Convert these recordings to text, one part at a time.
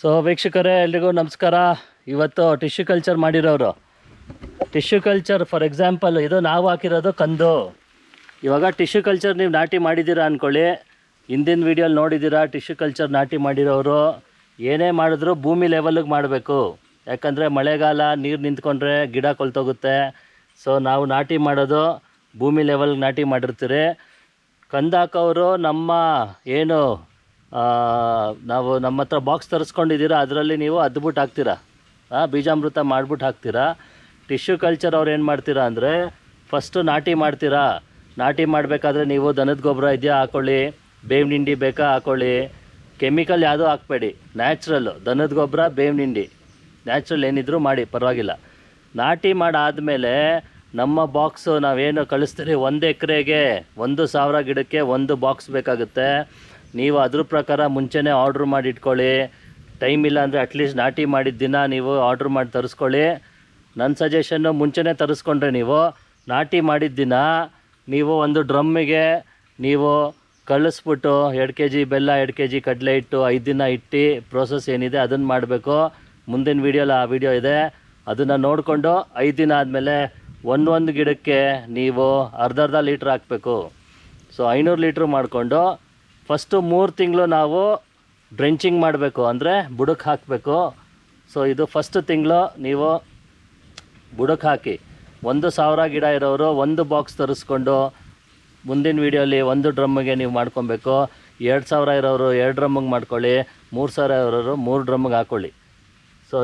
So ವೀಕ್ಷಕರೇ ಎಲ್ರಿಗೂ ನಮಸ್ಕಾರ. ಇವತ್ತು ಟಿಶ್ಯೂ ಕಲ್ಚರ್ ಮಾಡಿರೋರು. ಟಿಶ್ಯೂ ಕಲ್ಚರ್ ಫಾರ್ ಎಕ್ಸಾಂಪಲ್ ಇದು ನಾವು ಹಾಕಿರೋದು ಕಂದು. ಇವಾಗ ಟಿಶ್ಯೂ ಕಲ್ಚರ್ ನೀವು ನಾಟಿ ಮಾಡಿದ್ದೀರಾ ಅಂದ್ಕೊಳ್ಳಿ. ಹಿಂದಿನ ವೀಡಿಯೋಲಿ ನೋಡಿದ್ದೀರಾ ಟಿಶ್ಯೂ ಕಲ್ಚರ್ ನಾಟಿ ಮಾಡಿರೋರು ಏನೇ ಮಾಡಿದ್ರು ಭೂಮಿ ಲೆವೆಲ್ಗೆ ಮಾಡಬೇಕು. ಯಾಕಂದರೆ ಮಳೆಗಾಲ ನೀರು ನಿಂತ್ಕೊಂಡ್ರೆ ಗಿಡ ಕೊಳ್ತೋಗುತ್ತೆ. ಸೊ ನಾವು ನಾಟಿ ಮಾಡೋದು ಭೂಮಿ ಲೆವೆಲ್ಗೆ ನಾಟಿ ಮಾಡಿರ್ತೀರಿ. ಕಂದು ಹಾಕೋರು ನಮ್ಮ ಏನು ನಾವು ನಮ್ಮ ಹತ್ರ ಬಾಕ್ಸ್ ತರಿಸ್ಕೊಂಡಿದ್ದೀರಾ ಅದರಲ್ಲಿ ನೀವು ಅದ್ಬಿಟ್ಟು ಹಾಕ್ತೀರಾ, ಬೀಜಾಮೃತ ಮಾಡ್ಬಿಟ್ಟು ಹಾಕ್ತೀರಾ. ಟಿಶ್ಯೂ ಕಲ್ಚರ್ ಅವ್ರು ಏನು ಮಾಡ್ತೀರಾ ಅಂದರೆ ಫಸ್ಟು ನಾಟಿ ಮಾಡ್ತೀರಾ. ನಾಟಿ ಮಾಡಬೇಕಾದ್ರೆ ನೀವು ದನದ ಗೊಬ್ಬರ ಇದೆಯಾ ಹಾಕ್ಕೊಳ್ಳಿ, ಬೇವಿನ ಹಿಂಡಿ ಬೇಕಾ ಹಾಕ್ಕೊಳ್ಳಿ, ಕೆಮಿಕಲ್ ಯಾವುದೂ ಹಾಕಬೇಡಿ. ನ್ಯಾಚುರಲ್ಲು ದನದ ಗೊಬ್ಬರ ಬೇವಿನ ಹಿಂಡಿ ನ್ಯಾಚುರಲ್ ಏನಿದ್ರು ಮಾಡಿ ಪರವಾಗಿಲ್ಲ. ನಾಟಿ ಮಾಡಾದಮೇಲೆ ನಮ್ಮ ಬಾಕ್ಸು ನಾವೇನು ಕಳಿಸ್ತೀರಿ 1 ಎಕರೆಗೆ 1,000 ಗಿಡಕ್ಕೆ 1 ಬಾಕ್ಸ್ ಬೇಕಾಗುತ್ತೆ. ನೀವು ಅದ್ರ ಪ್ರಕಾರ ಮುಂಚೆನೇ ಆರ್ಡ್ರ್ ಮಾಡಿ ಇಟ್ಕೊಳ್ಳಿ. ಟೈಮ್ ಇಲ್ಲ ಅಂದರೆ ಅಟ್ಲೀಸ್ಟ್ ನಾಟಿ ಮಾಡಿದ ದಿನ ನೀವು ಆರ್ಡ್ರ್ ಮಾಡಿ ತರಿಸ್ಕೊಳ್ಳಿ. ನನ್ನ ಸಜೆಷನ್ನು ಮುಂಚೆನೇ ತರಿಸ್ಕೊಂಡ್ರೆ ನೀವು ನಾಟಿ ಮಾಡಿದ ದಿನ ನೀವು ಒಂದು ಡ್ರಮ್ಮಿಗೆ ನೀವು ಕಳಿಸ್ಬಿಟ್ಟು 2 kg ಬೆಲ್ಲ 2 kg ಕಡಲೆ ಹಿಟ್ಟು 5 ದಿನ ಇಟ್ಟು ಪ್ರೋಸೆಸ್ ಏನಿದೆ ಅದನ್ನು ಮಾಡಬೇಕು. ಮುಂದಿನ ವೀಡಿಯೋಲಿ ಆ ವಿಡಿಯೋ ಇದೆ, ಅದನ್ನು ನೋಡಿಕೊಂಡು 5 ದಿನ ಆದಮೇಲೆ ಒಂದೊಂದು ಗಿಡಕ್ಕೆ ನೀವು ಅರ್ಧ ಲೀಟ್ರ್ ಹಾಕಬೇಕು. ಸೊ 500 ಲೀಟ್ರ್ ಮಾಡಿಕೊಂಡು ಫಸ್ಟು 3 ತಿಂಗಳು ನಾವು ಡ್ರೆಂಚಿಂಗ್ ಮಾಡಬೇಕು, ಅಂದರೆ ಬುಡಕ್ಕೆ ಹಾಕಬೇಕು. ಸೊ ಇದು ಫಸ್ಟ್ ತಿಂಗಳು ನೀವು ಬುಡಕ್ಕೆ ಹಾಕಿ. 1,000 ಗಿಡ ಇರೋರು 1 ಬಾಕ್ಸ್ ತರಿಸ್ಕೊಂಡು ಮುಂದಿನ ವೀಡಿಯೋಲಿ 1 ಡ್ರಮ್ಮಿಗೆ ನೀವು ಮಾಡ್ಕೊಬೇಕು. 2,000 ಇರೋರು 2 ಡ್ರಮ್ಮಿಗೆ ಮಾಡ್ಕೊಳ್ಳಿ, 3,000 ಇರೋರು 3 ಡ್ರಮ್ಮಿಗೆ ಹಾಕ್ಕೊಳ್ಳಿ. ಸೊ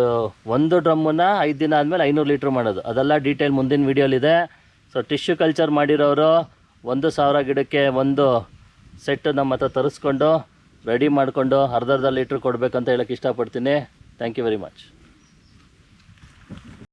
1 ಡ್ರಮ್ಮನ್ನು 5 ದಿನ ಆದಮೇಲೆ 500 ಲೀಟ್ರ್ ಮಾಡೋದು, ಅದೆಲ್ಲ ಡೀಟೇಲ್ ಮುಂದಿನ ವೀಡಿಯೋಲಿದೆ. ಸೊ ಟಿಶ್ಯೂ ಕಲ್ಚರ್ ಮಾಡಿರೋರು 1,000 ಗಿಡಕ್ಕೆ 1 ಸೆಟ್ಟು ನಮ್ಮ ಹತ್ರ ತರಿಸ್ಕೊಂಡು ರೆಡಿ ಮಾಡಿಕೊಂಡು ಅರ್ಧ ಲೀಟ್ರ್ ಕೊಡಬೇಕಂತ ಹೇಳೋಕ್ಕೆ ಇಷ್ಟಪಡ್ತೀನಿ. Thank you very much.